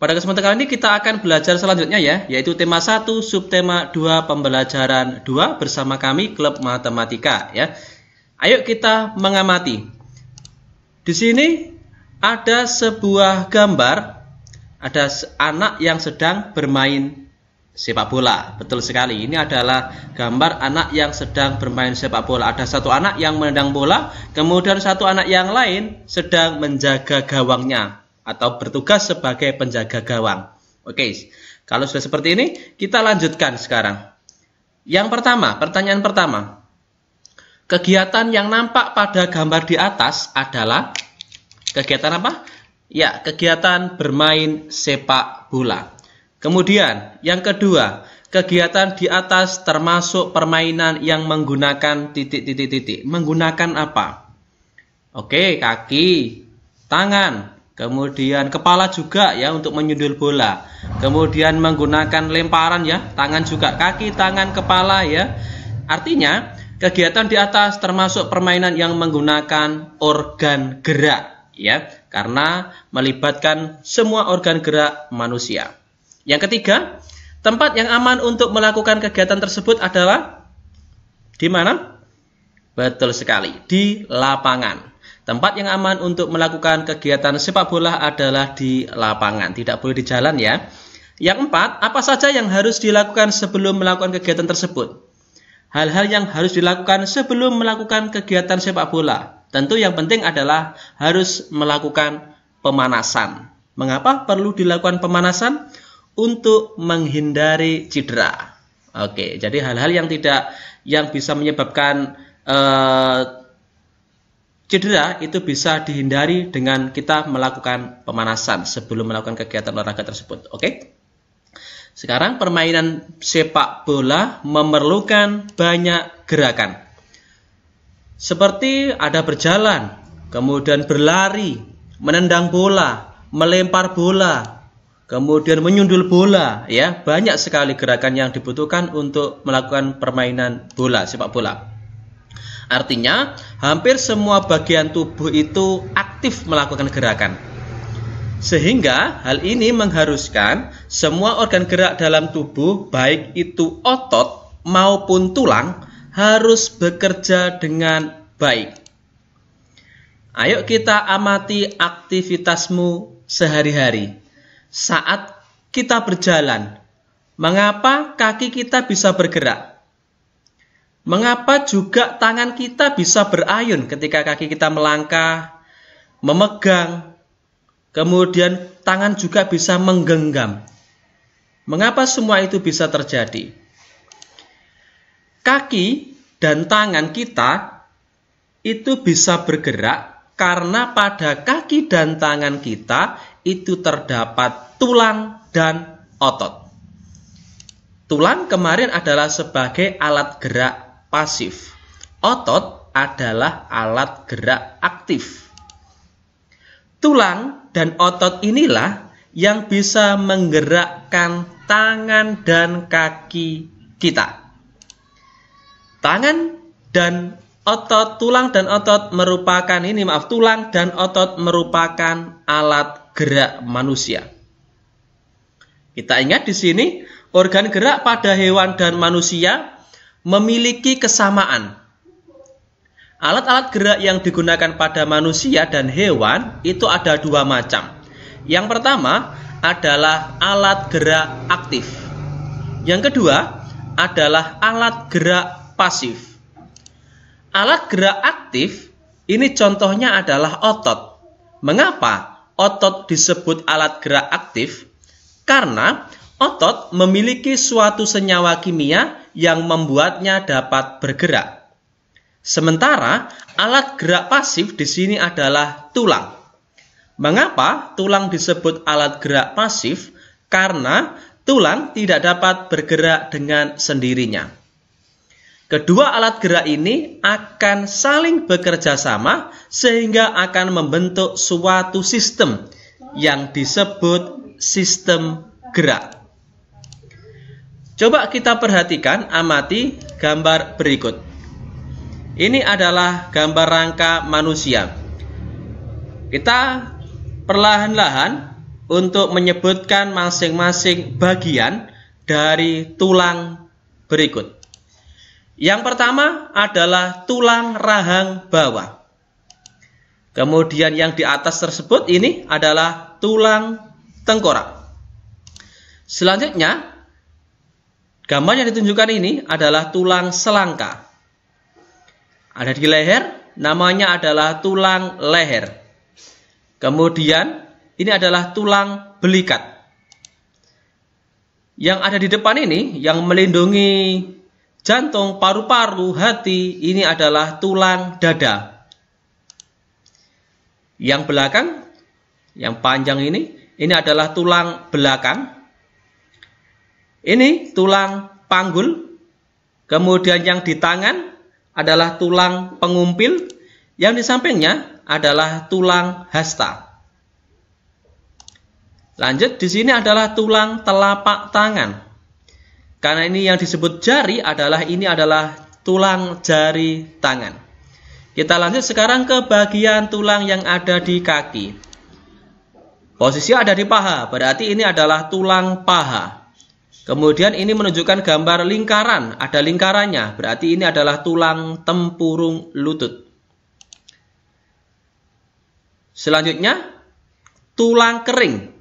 Pada kesempatan kali ini kita akan belajar selanjutnya ya, yaitu tema 1, subtema 2, pembelajaran 2 bersama kami Klub Matematika ya. Ayo kita mengamati. Di sini ada sebuah gambar, ada anak yang sedang bermain sepak bola. Betul sekali, ini adalah gambar anak yang sedang bermain sepak bola. Ada satu anak yang menendang bola, kemudian satu anak yang lain sedang menjaga gawangnya atau bertugas sebagai penjaga gawang. Oke, kalau sudah seperti ini, kita lanjutkan sekarang. Yang pertama, pertanyaan pertama. Kegiatan yang nampak pada gambar di atas adalah kegiatan apa? Ya, kegiatan bermain sepak bola. Kemudian, yang kedua, kegiatan di atas termasuk permainan yang menggunakan titik-titik-titik. Menggunakan apa? Oke, kaki, tangan. Kemudian kepala juga ya untuk menyundul bola. Kemudian menggunakan lemparan ya, tangan juga, kaki, tangan, kepala ya. Artinya kegiatan di atas termasuk permainan yang menggunakan organ gerak ya, karena melibatkan semua organ gerak manusia. Yang ketiga, tempat yang aman untuk melakukan kegiatan tersebut adalah di mana? Betul sekali, di lapangan. Tempat yang aman untuk melakukan kegiatan sepak bola adalah di lapangan, tidak boleh di jalan ya. Yang empat, apa saja yang harus dilakukan sebelum melakukan kegiatan tersebut? Hal-hal yang harus dilakukan sebelum melakukan kegiatan sepak bola. Tentu yang penting adalah harus melakukan pemanasan. Mengapa perlu dilakukan pemanasan? Untuk menghindari cedera. Oke, jadi hal-hal yang bisa menyebabkan cedera itu bisa dihindari dengan kita melakukan pemanasan sebelum melakukan kegiatan olahraga tersebut. Oke. Sekarang permainan sepak bola memerlukan banyak gerakan. Seperti ada berjalan, kemudian berlari, menendang bola, melempar bola, kemudian menyundul bola ya. Banyak sekali gerakan yang dibutuhkan untuk melakukan permainan bola, sepak bola. Artinya, hampir semua bagian tubuh itu aktif melakukan gerakan. Sehingga hal ini mengharuskan semua organ gerak dalam tubuh, baik itu otot maupun tulang, harus bekerja dengan baik. Ayo kita amati aktivitasmu sehari-hari. Saat kita berjalan, mengapa kaki kita bisa bergerak? Mengapa juga tangan kita bisa berayun ketika kaki kita melangkah, memegang, kemudian tangan juga bisa menggenggam? Mengapa semua itu bisa terjadi? Kaki dan tangan kita itu bisa bergerak karena pada kaki dan tangan kita itu terdapat tulang dan otot. Tulang kemarin adalah sebagai alat gerak pasif. Otot adalah alat gerak aktif. Tulang dan otot inilah yang bisa menggerakkan tangan dan kaki kita. Tangan dan otot, tulang dan otot merupakan tulang dan otot merupakan alat gerak manusia. Kita ingat di sini organ gerak pada hewan dan manusia memiliki kesamaan. Alat-alat gerak yang digunakan pada manusia dan hewan itu ada dua macam. Yang pertama adalah alat gerak aktif. Yang kedua adalah alat gerak pasif. Alat gerak aktif ini contohnya adalah otot. Mengapa otot disebut alat gerak aktif? Karena otot memiliki suatu senyawa kimia yang membuatnya dapat bergerak. Sementara alat gerak pasif di sini adalah tulang. Mengapa tulang disebut alat gerak pasif? Karena tulang tidak dapat bergerak dengan sendirinya. Kedua alat gerak ini akan saling bekerja sama sehingga akan membentuk suatu sistem yang disebut sistem gerak. Coba kita perhatikan, amati gambar berikut. Ini adalah gambar rangka manusia. Kita perlahan-lahan untuk menyebutkan masing-masing bagian dari tulang berikut. Yang pertama adalah tulang rahang bawah. Kemudian yang di atas tersebut ini adalah tulang tengkorak. Selanjutnya, gambar yang ditunjukkan ini adalah tulang selangka. Ada di leher, namanya adalah tulang leher. Kemudian, ini adalah tulang belikat. Yang ada di depan ini, yang melindungi jantung, paru-paru, hati, ini adalah tulang dada. Yang belakang, yang panjang ini adalah tulang belakang. Ini tulang panggul. Kemudian yang di tangan adalah tulang pengumpil. Yang di sampingnya adalah tulang hasta. Lanjut, di sini adalah tulang telapak tangan. Karena ini yang disebut jari ini adalah tulang jari tangan. Kita lanjut sekarang ke bagian tulang yang ada di kaki. Posisi ada di paha, berarti ini adalah tulang paha. Kemudian ini menunjukkan gambar lingkaran, ada lingkarannya, berarti ini adalah tulang tempurung lutut. Selanjutnya, tulang kering.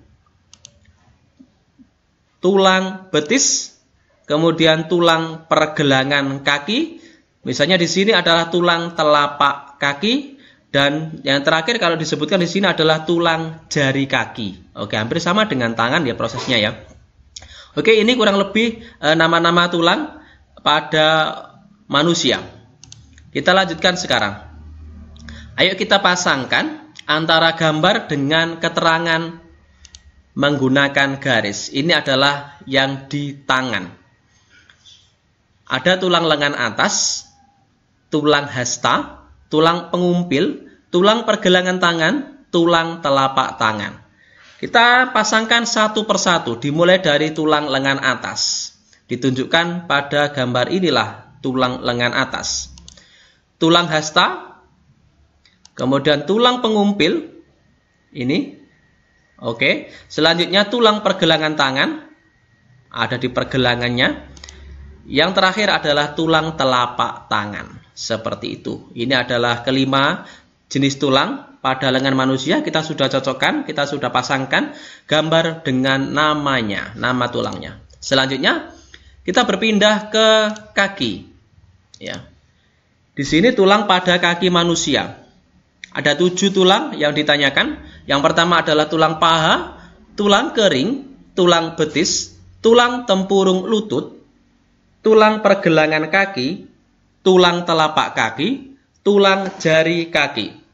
Tulang betis, kemudian tulang pergelangan kaki. Misalnya di sini adalah tulang telapak kaki, dan yang terakhir kalau disebutkan di sini adalah tulang jari kaki. Oke, hampir sama dengan tangan ya prosesnya ya. Oke, ini kurang lebih nama-nama tulang pada manusia. Kita lanjutkan sekarang. Ayo kita pasangkan antara gambar dengan keterangan menggunakan garis. Ini adalah yang di tangan. Ada tulang lengan atas, tulang hasta, tulang pengumpil, tulang pergelangan tangan, tulang telapak tangan. Kita pasangkan satu persatu, dimulai dari tulang lengan atas. Ditunjukkan pada gambar inilah tulang lengan atas. Tulang hasta, kemudian tulang pengumpil, ini. Oke, selanjutnya tulang pergelangan tangan, ada di pergelangannya. Yang terakhir adalah tulang telapak tangan, seperti itu. Ini adalah kelima jenis tulang pada lengan manusia. Kita sudah cocokkan, kita sudah pasangkan gambar dengan namanya, nama tulangnya. Selanjutnya, kita berpindah ke kaki. Ya. Di sini tulang pada kaki manusia. Ada 7 tulang yang ditanyakan. Yang pertama adalah tulang paha, tulang kering, tulang betis, tulang tempurung lutut, tulang pergelangan kaki, tulang telapak kaki, tulang jari kaki.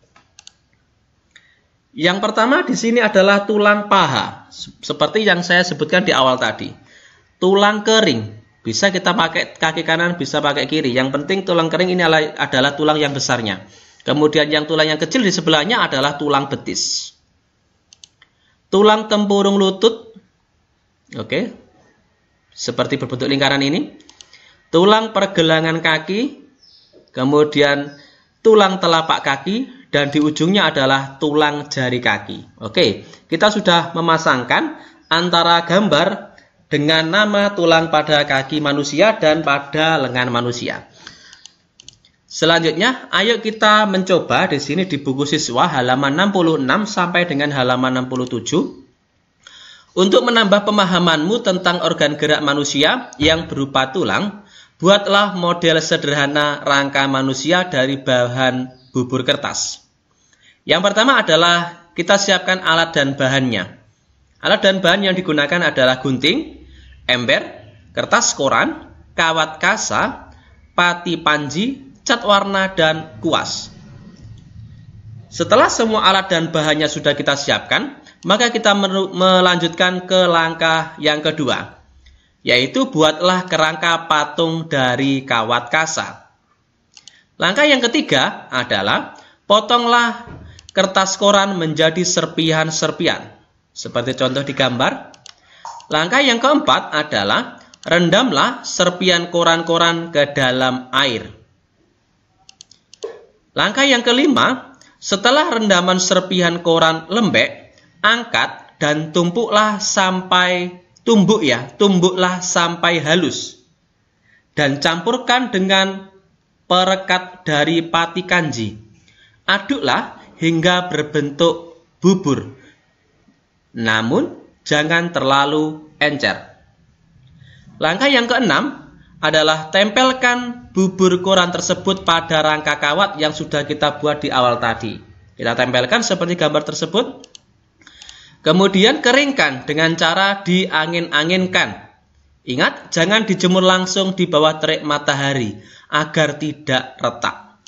Yang pertama di sini adalah tulang paha, seperti yang saya sebutkan di awal tadi. Tulang kering, bisa kita pakai kaki kanan, bisa pakai kiri. Yang penting tulang kering ini adalah tulang yang besarnya. Kemudian yang tulang yang kecil di sebelahnya adalah tulang betis. Tulang tempurung lutut, oke, seperti berbentuk lingkaran ini. Tulang pergelangan kaki, kemudian tulang telapak kaki, dan di ujungnya adalah tulang jari kaki. Oke, kita sudah memasangkan antara gambar dengan nama tulang pada kaki manusia dan pada lengan manusia. Selanjutnya, ayo kita mencoba di sini di buku siswa halaman 66 sampai dengan halaman 67. Untuk menambah pemahamanmu tentang organ gerak manusia yang berupa tulang, buatlah model sederhana rangka manusia dari bahan bubur kertas. Yang pertama adalah kita siapkan alat dan bahannya. Alat dan bahan yang digunakan adalah gunting, ember, kertas koran, kawat kasa, pati panji, cat warna, dan kuas. Setelah semua alat dan bahannya sudah kita siapkan, maka kita melanjutkan ke langkah yang kedua, yaitu buatlah kerangka patung dari kawat kasa. Langkah yang ketiga adalah potonglah kertas koran menjadi serpihan-serpihan, seperti contoh di gambar. Langkah yang keempat adalah rendamlah serpihan koran-koran ke dalam air. Langkah yang kelima, setelah rendaman serpihan koran lembek, angkat dan tumbuklah sampai halus. Dan campurkan dengan perekat dari pati kanji. Aduklah hingga berbentuk bubur. Namun jangan terlalu encer. Langkah yang keenam adalah tempelkan bubur koran tersebut pada rangka kawat yang sudah kita buat di awal tadi. Kita tempelkan seperti gambar tersebut. Kemudian keringkan dengan cara diangin-anginkan. Ingat, jangan dijemur langsung di bawah terik matahari agar tidak retak.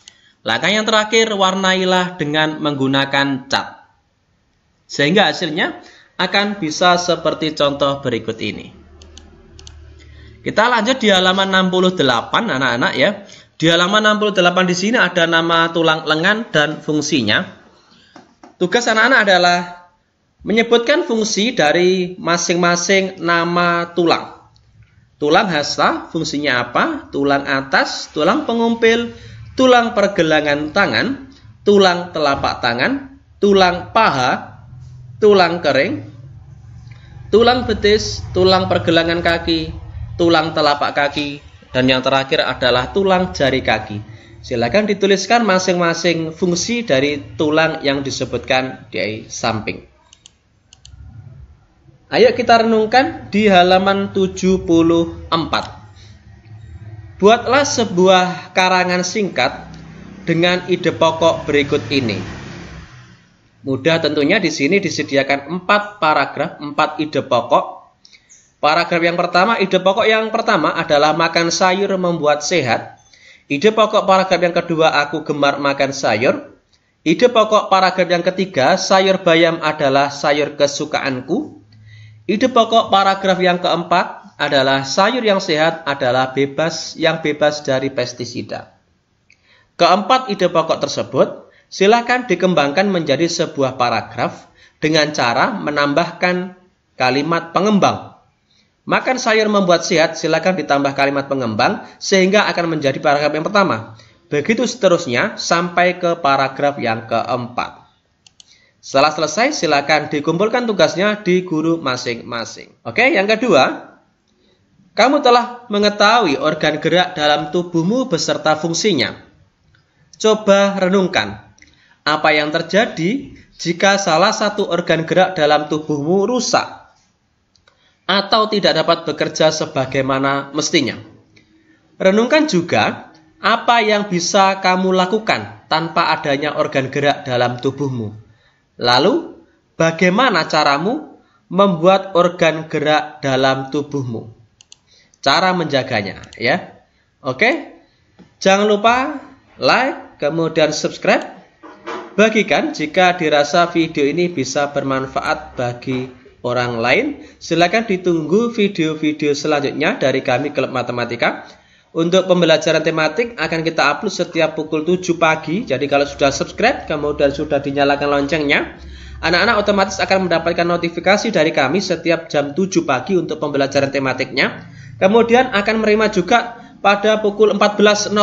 Langkah yang terakhir, warnailah dengan menggunakan cat. Sehingga hasilnya akan bisa seperti contoh berikut ini. Kita lanjut di halaman 68 anak-anak ya. Di halaman 68 di sini ada nama tulang lengan dan fungsinya. Tugas anak-anak adalah menyebutkan fungsi dari masing-masing nama tulang. Tulang hasta fungsinya apa? Tulang atas, tulang pengumpil, tulang pergelangan tangan, tulang telapak tangan, tulang paha, tulang kering, tulang betis, tulang pergelangan kaki, tulang telapak kaki, dan yang terakhir adalah tulang jari kaki. Silakan dituliskan masing-masing fungsi dari tulang yang disebutkan di samping. Ayo kita renungkan di halaman 74. Buatlah sebuah karangan singkat dengan ide pokok berikut ini. Mudah tentunya, di sini disediakan 4 paragraf, 4 ide pokok. Paragraf yang pertama, ide pokok yang pertama adalah makan sayur membuat sehat. Ide pokok paragraf yang kedua, aku gemar makan sayur. Ide pokok paragraf yang ketiga, sayur bayam adalah sayur kesukaanku. Ide pokok paragraf yang keempat adalah sayur yang sehat adalah bebas dari pestisida. Keempat ide pokok tersebut silakan dikembangkan menjadi sebuah paragraf dengan cara menambahkan kalimat pengembang. Makan sayur membuat sehat, silakan ditambah kalimat pengembang sehingga akan menjadi paragraf yang pertama. Begitu seterusnya sampai ke paragraf yang keempat. Setelah selesai, silakan dikumpulkan tugasnya di guru masing-masing. Oke, yang kedua, kamu telah mengetahui organ gerak dalam tubuhmu beserta fungsinya. Coba renungkan, apa yang terjadi jika salah satu organ gerak dalam tubuhmu rusak atau tidak dapat bekerja sebagaimana mestinya. Renungkan juga apa yang bisa kamu lakukan tanpa adanya organ gerak dalam tubuhmu. Lalu, bagaimana caramu membuat organ gerak dalam tubuhmu? Cara menjaganya, ya. Oke, jangan lupa like, kemudian subscribe. Bagikan jika dirasa video ini bisa bermanfaat bagi orang lain. Silakan ditunggu video-video selanjutnya dari kami Klub Matematika. Untuk pembelajaran tematik akan kita upload setiap pukul 7 pagi. Jadi kalau sudah subscribe, kemudian sudah dinyalakan loncengnya, anak-anak otomatis akan mendapatkan notifikasi dari kami setiap jam 7 pagi untuk pembelajaran tematiknya. Kemudian akan menerima juga pada pukul 14.00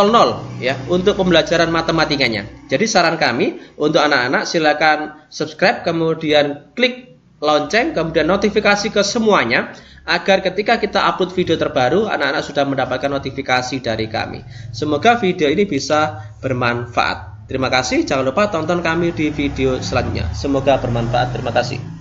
ya untuk pembelajaran matematikanya. Jadi saran kami untuk anak-anak silakan subscribe, kemudian klik lonceng, kemudian notifikasi ke semuanya, agar ketika kita upload video terbaru, anak-anak sudah mendapatkan notifikasi dari kami. Semoga video ini bisa bermanfaat. Terima kasih, jangan lupa tonton kami di video selanjutnya. Semoga bermanfaat, terima kasih.